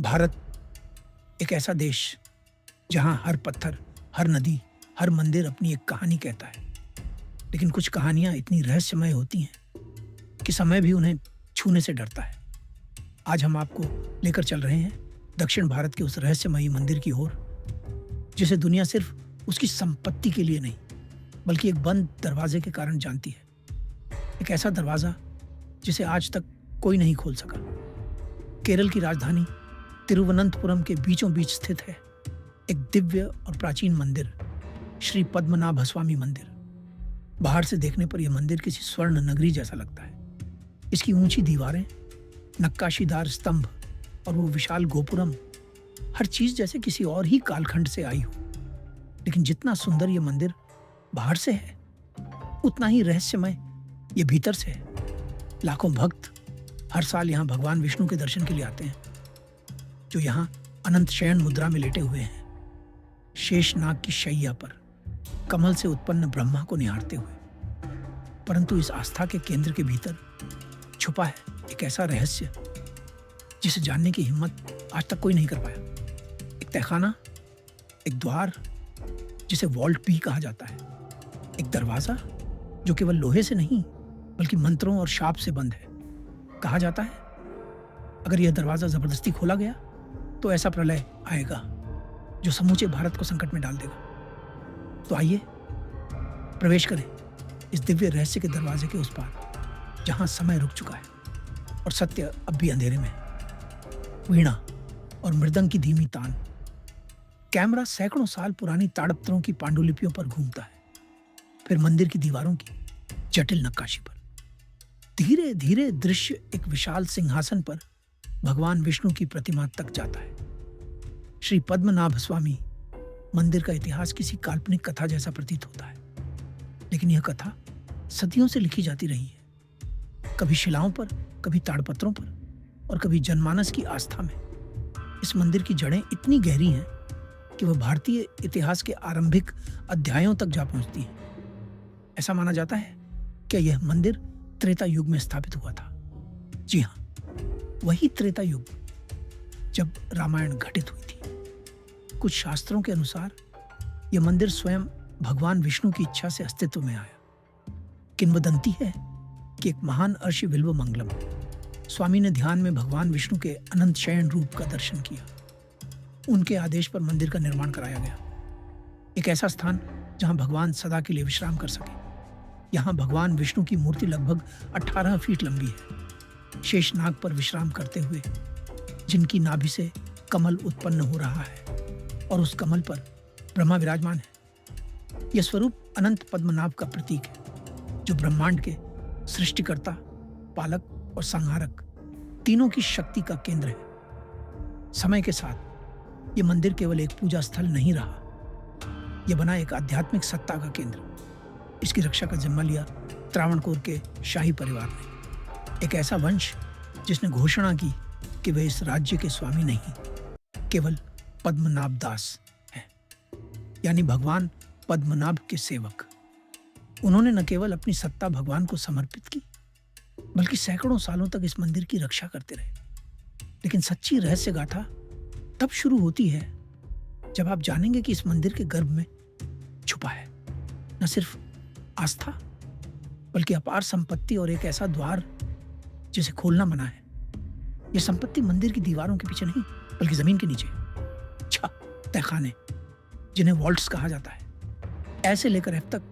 भारत एक ऐसा देश जहां हर पत्थर, हर नदी, हर मंदिर अपनी एक कहानी कहता है। लेकिन कुछ कहानियां इतनी रहस्यमय होती हैं कि समय भी उन्हें छूने से डरता है। आज हम आपको लेकर चल रहे हैं दक्षिण भारत के उस रहस्यमयी मंदिर की ओर, जिसे दुनिया सिर्फ उसकी संपत्ति के लिए नहीं, बल्कि एक बंद दरवाजे के कारण जानती है। एक ऐसा दरवाजा जिसे आज तक कोई नहीं खोल सका। केरल की राजधानी तिरुवनंतपुरम के बीचों बीच स्थित है एक दिव्य और प्राचीन मंदिर, श्री पद्मनाभ स्वामी मंदिर। बाहर से देखने पर यह मंदिर किसी स्वर्ण नगरी जैसा लगता है। इसकी ऊंची दीवारें, नक्काशीदार स्तंभ और वो विशाल गोपुरम, हर चीज जैसे किसी और ही कालखंड से आई हो। लेकिन जितना सुंदर यह मंदिर बाहर से है, उतना ही रहस्यमय ये भीतर से है। लाखों भक्त हर साल यहाँ भगवान विष्णु के दर्शन के लिए आते हैं, जो यहाँ अनंत शयन मुद्रा में लेटे हुए हैं, शेषनाग की शैया पर कमल से उत्पन्न ब्रह्मा को निहारते हुए। परंतु इस आस्था के केंद्र के भीतर छुपा है एक ऐसा रहस्य जिसे जानने की हिम्मत आज तक कोई नहीं कर पाया। एक तहखाना, एक द्वार जिसे वॉल्ट भी कहा जाता है, एक दरवाजा जो केवल लोहे से नहीं बल्कि मंत्रों और शाप से बंद है। कहा जाता है अगर यह दरवाजा जबरदस्ती खोला गया तो ऐसा प्रलय आएगा जो समूचे भारत को संकट में डाल देगा। तो आइए प्रवेश करें इस दिव्य रहस्य के दरवाजे के उस पार, जहां समय रुक चुका है और सत्य अब भी अंधेरे में है। वीणा और मृदंग की धीमी तान, कैमरा सैकड़ों साल पुरानी ताड़पत्रों की पांडुलिपियों पर घूमता है, फिर मंदिर की दीवारों की जटिल नक्काशी पर। धीरे धीरे दृश्य एक विशाल सिंहासन पर भगवान विष्णु की प्रतिमा तक जाता है। श्री पद्मनाभ स्वामी मंदिर का इतिहास किसी काल्पनिक कथा जैसा प्रतीत होता है, लेकिन यह कथा सदियों से लिखी जाती रही है, कभी शिलाओं पर, कभी ताड़पत्रों पर और कभी जनमानस की आस्था में। इस मंदिर की जड़ें इतनी गहरी हैं कि वह भारतीय इतिहास के आरंभिक अध्यायों तक जा पहुंचती हैं। ऐसा माना जाता है कि यह मंदिर त्रेता युग में स्थापित हुआ था। जी हाँ, वही त्रेता युग जब रामायण घटित हुई थी। कुछ शास्त्रों के अनुसार यह मंदिर स्वयं भगवान विष्णु की इच्छा से अस्तित्व में आया। किंवदंती है कि एक महान अर्षि बिल्व मंगलम स्वामी ने ध्यान में भगवान विष्णु के अनंत शयन रूप का दर्शन किया। उनके आदेश पर मंदिर का निर्माण कराया गया, एक ऐसा स्थान जहां भगवान सदा के लिए विश्राम कर सके। यहाँ भगवान विष्णु की मूर्ति लगभग 18 फीट लंबी है, शेषनाग पर विश्राम करते हुए, जिनकी नाभि से कमल उत्पन्न हो रहा है और उस कमल पर ब्रह्मा विराजमान है। यह स्वरूप अनंत पद्मनाभ का प्रतीक है, जो ब्रह्मांड के सृष्टिकर्ता, पालक और संहारक तीनों की शक्ति का केंद्र है। समय के साथ यह मंदिर केवल एक पूजा स्थल नहीं रहा, यह बना एक आध्यात्मिक सत्ता का केंद्र। इसकी रक्षा का जिम्मा लिया त्रावणकोर के शाही परिवार ने, एक ऐसा वंश जिसने घोषणा की कि वे इस राज्य के स्वामी नहीं, केवल पद्मनाभ दास हैं, यानी भगवान पद्मनाभ के सेवक। उन्होंने न केवल अपनी सत्ता भगवान को समर्पित की, बल्कि सैकड़ों सालों तक इस मंदिर की रक्षा करते रहे। लेकिन सच्ची रहस्य गाथा तब शुरू होती है जब आप जानेंगे कि इस मंदिर के गर्भ में छुपा है न सिर्फ आस्था, बल्कि अपार संपत्ति और एक ऐसा द्वार जिसे खोलना मना है। यह संपत्ति मंदिर की दीवारों के पीछे नहीं, बल्कि जमीन के नीचे तहखाने, जिन्हें वॉल्ट्स कहा जाता है, ऐसे लेकर एफ तक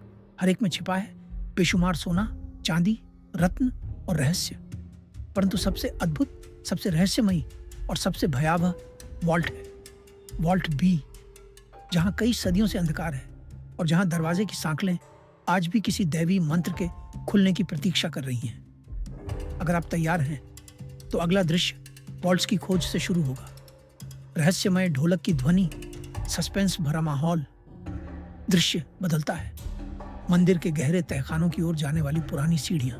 हर एक में छिपा है बेशुमार सोना, चांदी, रत्न और रहस्य। परंतु सबसे अद्भुत, सबसे रहस्यमयी और सबसे भयावह वॉल्ट है वॉल्ट बी, जहां कई सदियों से अंधकार है और जहां दरवाजे की सांकलें आज भी किसी दैवी मंत्र के खुलने की प्रतीक्षा कर रही हैं। अगर आप तैयार हैं तो अगला दृश्य वॉल्ट्स की खोज से शुरू होगा। रहस्यमय ढोलक की ध्वनि, सस्पेंस भरा माहौल। दृश्य बदलता है। मंदिर के गहरे तहखानों की ओर जाने वाली पुरानी सीढ़ियां,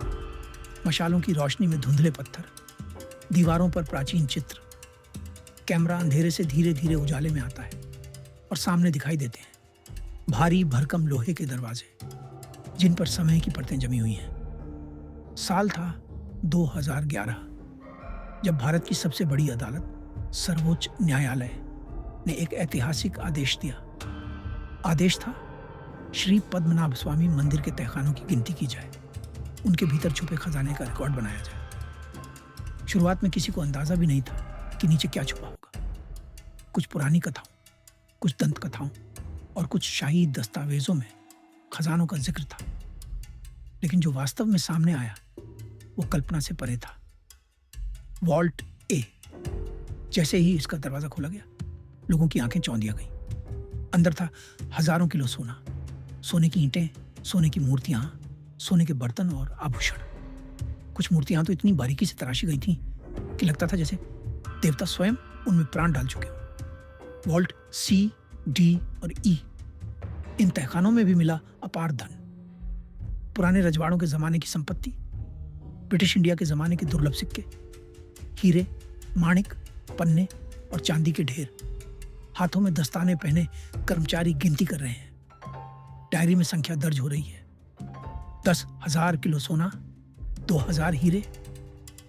मशालों की रोशनी में धुंधले पत्थर, दीवारों पर प्राचीन चित्र। कैमरा अंधेरे से धीरे धीरे उजाले में आता है और सामने दिखाई देते हैं भारी भरकम लोहे के दरवाजे, जिन पर समय की परतें जमी हुई हैं। साल था 2011, जब भारत की सबसे बड़ी अदालत सर्वोच्च न्यायालय ने एक ऐतिहासिक आदेश दिया। आदेश था, श्री पद्मनाभ स्वामी मंदिर के तहखानों की गिनती की जाए, उनके भीतर छुपे खजाने का रिकॉर्ड बनाया जाए। शुरुआत में किसी को अंदाजा भी नहीं था कि नीचे क्या छुपा होगा। कुछ पुरानी कथाओं, कुछ दंत कथाओं और कुछ शाही दस्तावेजों में खजानों का जिक्र था, लेकिन जो वास्तव में सामने आया वो कल्पना से परे था। वॉल्ट ए। जैसे ही इसका दरवाजा खोला गया, लोगों की आंखें चौंधिया गईं। अंदर था हजारों किलो सोना, सोने की ईंटें, सोने की मूर्तियां, सोने के बर्तन और आभूषण। कुछ मूर्तियां तो इतनी बारीकी से तराशी गई थीं कि लगता था जैसे देवता स्वयं उनमें प्राण डाल चुके हों। वॉल्ट सी, डी और ई, इन तहखानों में भी मिला अपार धन। पुराने रजवाड़ों के जमाने की संपत्ति, ब्रिटिश इंडिया के जमाने के दुर्लभ सिक्के, हीरे, माणिक, पन्ने और चांदी के ढेर। हाथों में दस्ताने पहने कर्मचारी गिनती कर रहे हैं। डायरी में संख्या दर्ज हो रही है। 10,000 किलो सोना, 2,000 हीरे,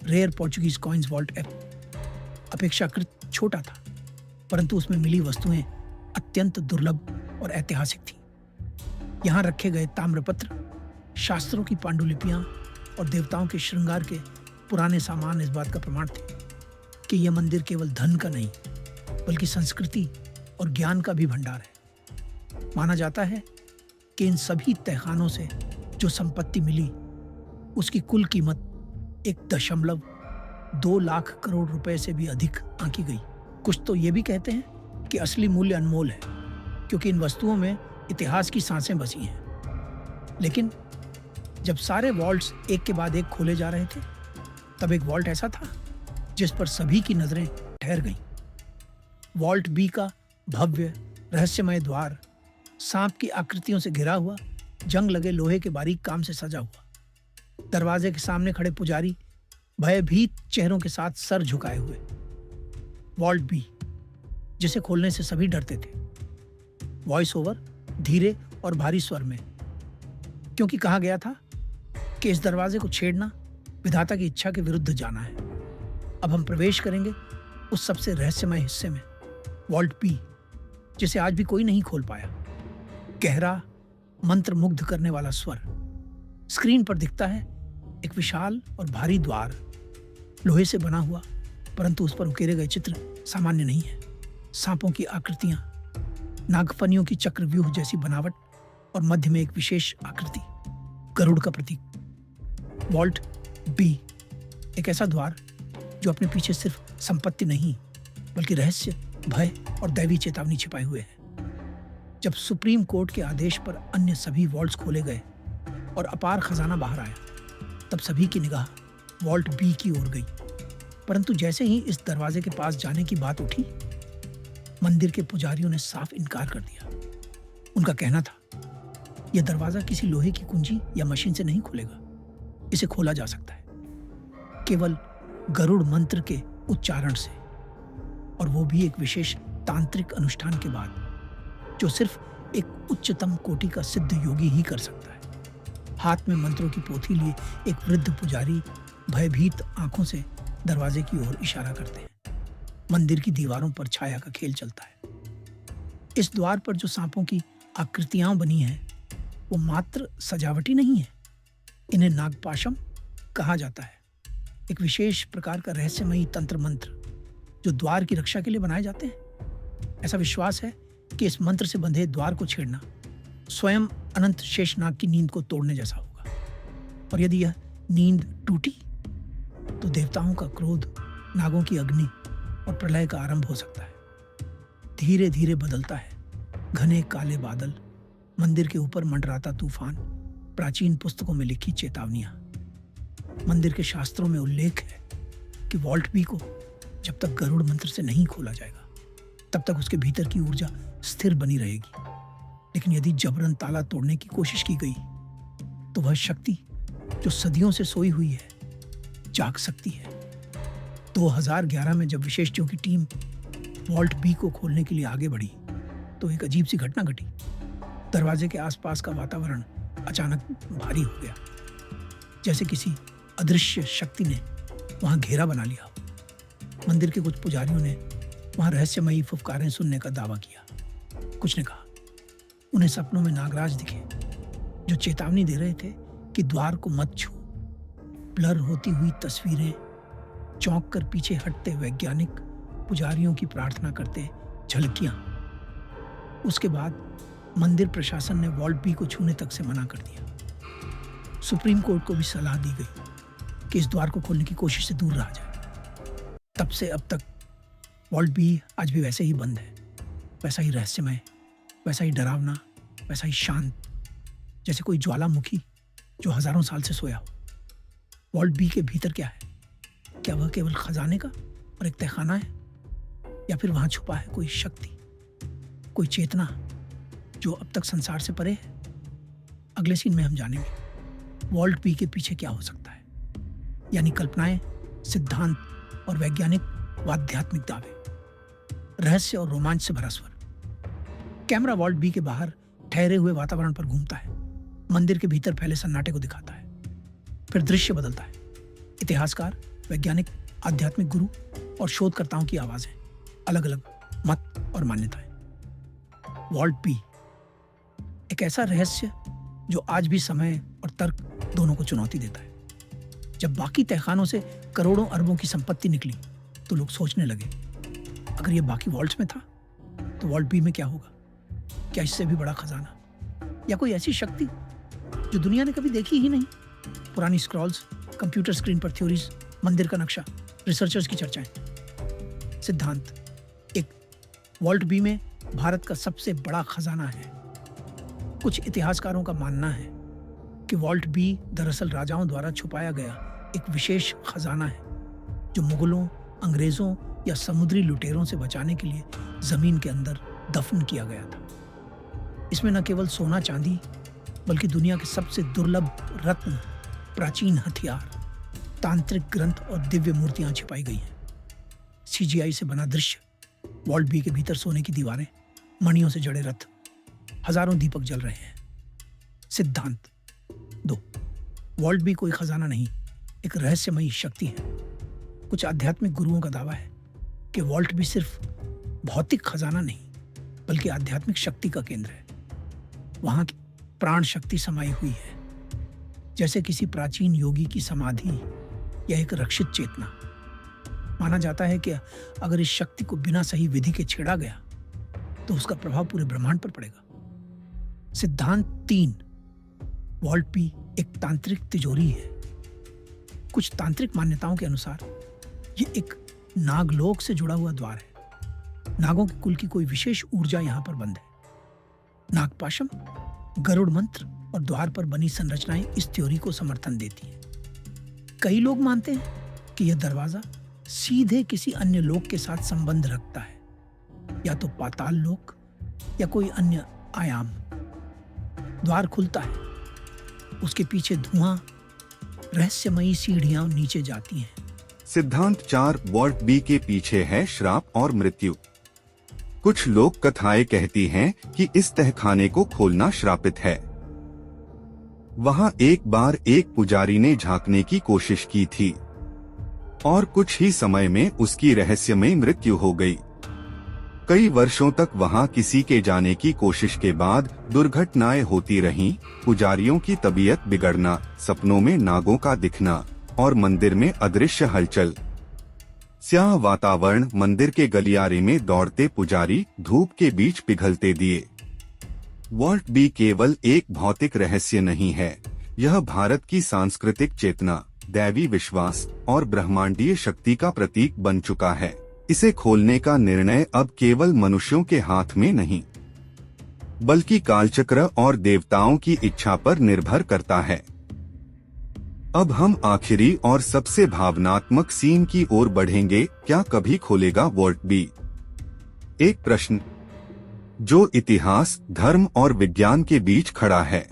rare Portuguese coins. Vault F अपेक्षाकृत छोटा था, परंतु उसमें मिली वस्तुएं अत्यंत दुर्लभ और ऐतिहासिक थीं। यहां रखे गए ताम्रपत्र, शास्त्रों की पांडुलिपियां और देवताओं के श्रृंगार के पुराने सामान इस बात का प्रमाण थे कि यह मंदिर केवल धन का नहीं, बल्कि संस्कृति और ज्ञान का भी भंडार है। माना जाता है कि इन सभी तहखानों से जो संपत्ति मिली, उसकी कुल कीमत 1.2 लाख करोड़ रुपए से भी अधिक आंकी गई। कुछ तो ये भी कहते हैं कि असली मूल्य अनमोल है, क्योंकि इन वस्तुओं में इतिहास की सांसें बसी हैं। लेकिन जब सारे वॉल्ट्स एक के बाद एक खोले जा रहे थे, तब एक वॉल्ट ऐसा था जिस पर सभी की नजरें ठहर गईं। वॉल्ट बी का भव्य रहस्यमय द्वार, सांप की आकृतियों से घिरा हुआ, जंग लगे लोहे के बारीक काम से सजा हुआ। दरवाजे के सामने खड़े पुजारी भयभीत चेहरों के साथ सर झुकाए हुए। वॉल्ट बी, जिसे खोलने से सभी डरते थे। वॉइस ओवर धीरे और भारी स्वर में, क्योंकि कहा गया था कि इस दरवाजे को छेड़ना विधाता की इच्छा के विरुद्ध जाना है। अब हम प्रवेश करेंगे उस सबसे रहस्यमय हिस्से में, वॉल्ट बी, जिसे आज भी कोई नहीं खोल पाया। गहरा, मंत्र मुग्ध करने वाला स्वर। स्क्रीन पर दिखता है एक विशाल और भारी द्वार, लोहे से बना हुआ, परंतु उस पर उकेरे गए चित्र सामान्य नहीं है। सांपों की आकृतियां, नागफनियों की चक्रव्यूह जैसी बनावट और मध्य में एक विशेष आकृति, गरुड़ का प्रतीक। वॉल्ट बी, एक ऐसा द्वार जो अपने पीछे सिर्फ संपत्ति नहीं, बल्कि रहस्य, भय और दैवी चेतावनी छिपाए हुए है। जब सुप्रीम कोर्ट के आदेश पर अन्य सभी वॉल्ट्स खोले गए और अपार खजाना बाहर आया, तब सभी की निगाह वॉल्ट बी की ओर गई। परंतु जैसे ही इस दरवाजे के पास जाने की बात उठी, मंदिर के पुजारियों ने साफ इनकार कर दिया। उनका कहना था, यह दरवाजा किसी लोहे की कुंजी या मशीन से नहीं खुलेगा। इसे खोला जा सकता है केवल गरुड़ मंत्र के उच्चारण से, और वो भी एक विशेष तांत्रिक अनुष्ठान के बाद, जो सिर्फ एक उच्चतम कोटि का सिद्ध योगी ही कर सकता है। हाथ में मंत्रों की पोथी लिए एक वृद्ध पुजारी भयभीत आंखों से दरवाजे की ओर इशारा करते हैं। मंदिर की दीवारों पर छाया का खेल चलता है। इस द्वार पर जो सांपों की आकृतियां बनी हैं, वो मात्र सजावटी नहीं है। इन्हें नागपाशम कहा जाता है, एक विशेष प्रकार का रहस्यमयी तंत्र मंत्र जो द्वार की रक्षा के लिए बनाए जाते हैं। ऐसा विश्वास है कि इस मंत्र से बंधे द्वार को छेड़ना स्वयं अनंत शेषनाग की नींद को तोड़ने जैसा होगा, और यदि यह नींद टूटी तो देवताओं का क्रोध, नागों की अग्नि और प्रलय का आरंभ हो सकता है। धीरे धीरे बदलता है घने काले बादल, मंदिर के ऊपर मंडराता तूफान, प्राचीन पुस्तकों में लिखी चेतावनियां। मंदिर के शास्त्रों में उल्लेख है कि वॉल्ट बी को जब तक गरुड़ मंत्र से नहीं खोला जाएगा, तब तक उसके भीतर की ऊर्जा स्थिर बनी रहेगी। लेकिन यदि जबरन ताला तोड़ने की कोशिश की गई, तो वह शक्ति जो सदियों से सोई हुई है, जाग सकती है। 2011 में जब विशेषज्ञों की टीम वॉल्ट बी को खोलने के लिए आगे बढ़ी, तो एक अजीब सी घटना घटी। दरवाजे के आसपास का वातावरण अचानक भारी हो गया, जैसे किसी अदृश्य शक्ति ने वहां घेरा बना लिया। मंदिर के कुछ पुजारियों ने वहां रहस्यमयी फुफकारें सुनने का दावा किया। कुछ ने कहा उन्हें सपनों में नागराज दिखे जो चेतावनी दे रहे थे कि द्वार को मत छू। ब्लर होती हुई तस्वीरें, चौंक कर पीछे हटते वैज्ञानिक, पुजारियों की प्रार्थना करते झलकियां। उसके बाद मंदिर प्रशासन ने वॉल्ट बी को छूने तक से मना कर दिया। सुप्रीम कोर्ट को भी सलाह दी गई कि इस द्वार को खोलने की कोशिश से दूर रहा जाए। तब से अब तक वॉल्ट बी आज भी वैसे ही बंद है, वैसा ही रहस्यमय, वैसा ही डरावना, वैसा ही शांत, जैसे कोई ज्वालामुखी जो हजारों साल से सोया हो। वॉल्ट बी के भीतर क्या है? क्या वह केवल खजाने का और एक तहखाना है, या फिर वहां छुपा है कोई शक्ति, कोई चेतना जो अब तक संसार से परे है? अगले सीन में हम जानेंगे वॉल्ट बी के पीछे क्या हो सकता है, यानी कल्पनाएं, सिद्धांत और वैज्ञानिक व आध्यात्मिक दावे, रहस्य और रोमांच से भरा स्वर। कैमरा वॉल्ट बी के बाहर ठहरे हुए वातावरण पर घूमता है, मंदिर के भीतर फैले सन्नाटे को दिखाता है, फिर दृश्य बदलता है। इतिहासकार, वैज्ञानिक, आध्यात्मिक गुरु और शोधकर्ताओं की आवाजें, अलग अलग मत और मान्यताएं। वॉल्ट बी एक ऐसा रहस्य जो आज भी समय और तर्क दोनों को चुनौती देता है। जब बाकी तहखानों से करोड़ों अरबों की संपत्ति निकली तो लोग सोचने लगे, अगर ये बाकी वॉल्ट्स में था तो वॉल्ट बी में क्या होगा? क्या इससे भी बड़ा खजाना, या कोई ऐसी शक्ति जो दुनिया ने कभी देखी ही नहीं? पुरानी स्क्रॉल्स, कंप्यूटर स्क्रीन पर थ्योरीज, मंदिर का नक्शा, रिसर्चर्स की चर्चाएं। सिद्धांत एक, वॉल्ट बी में भारत का सबसे बड़ा खजाना है। कुछ इतिहासकारों का मानना है कि वॉल्ट बी दरअसल राजाओं द्वारा छुपाया गया एक विशेष खजाना है जो मुगलों, अंग्रेजों या समुद्री लुटेरों से बचाने के लिए जमीन के अंदर दफन किया गया था। इसमें न केवल सोना चांदी बल्कि दुनिया के सबसे दुर्लभ रत्न, प्राचीन हथियार, तांत्रिक ग्रंथ और दिव्य मूर्तियां छिपाई गई हैं। सीजीआई से बना दृश्य, वॉल्ट बी के भीतर सोने की दीवारें, मणियों से जड़े रथ, हजारों दीपक जल रहे हैं। सिद्धांत 2, वॉल्ट बी कोई खजाना नहीं, एक रहस्यमयी शक्ति है। कुछ आध्यात्मिक गुरुओं का दावा है कि वॉल्ट बी सिर्फ भौतिक खजाना नहीं बल्कि आध्यात्मिक शक्ति का केंद्र है। वहां की प्राण शक्ति समाई हुई है, जैसे किसी प्राचीन योगी की समाधि या एक रक्षित चेतना। माना जाता है कि अगर इस शक्ति को बिना सही विधि के छेड़ा गया तो उसका प्रभाव पूरे ब्रह्मांड पर पड़ेगा। सिद्धांत 3, वॉल्ट बी एक तांत्रिक तिजोरी है। कुछ तांत्रिक मान्यताओं के अनुसार ये एक नागलोक से जुड़ा हुआ द्वार है। नागों के कुल की कोई विशेष ऊर्जा यहां पर बंद है। नागपाशम, गरुड़ मंत्र और द्वार पर बनी संरचनाएं इस थ्योरी को समर्थन देती हैं। कई लोग मानते हैं कि यह दरवाजा सीधे किसी अन्य लोक के साथ संबंध रखता है, या तो पाताल लोक या कोई अन्य आयाम। द्वार खुलता है, उसके पीछे धुआं, रहस्यमयी सीढ़ियां नीचे जाती हैं। सिद्धांत 4, वॉल्ट बी के पीछे है श्राप और मृत्यु। कुछ लोक कथाएं कहती हैं कि इस तहखाने को खोलना श्रापित है। वहां एक बार एक पुजारी ने झांकने की कोशिश की थी और कुछ ही समय में उसकी रहस्यमय मृत्यु हो गई। कई वर्षों तक वहां किसी के जाने की कोशिश के बाद दुर्घटनाएं होती रहीं, पुजारियों की तबीयत बिगड़ना, सपनों में नागों का दिखना और मंदिर में अदृश्य हलचल। स्याह वातावरण, मंदिर के गलियारे में दौड़ते पुजारी, धूप के बीच पिघलते दिए। वॉल्ट बी केवल एक भौतिक रहस्य नहीं है, यह भारत की सांस्कृतिक चेतना, दैवी विश्वास और ब्रह्मांडीय शक्ति का प्रतीक बन चुका है। इसे खोलने का निर्णय अब केवल मनुष्यों के हाथ में नहीं, बल्कि कालचक्र और देवताओं की इच्छा पर निर्भर करता है। अब हम आखिरी और सबसे भावनात्मक सीन की ओर बढ़ेंगे। क्या कभी खोलेगा वॉल्ट बी? एक प्रश्न जो इतिहास, धर्म और विज्ञान के बीच खड़ा है।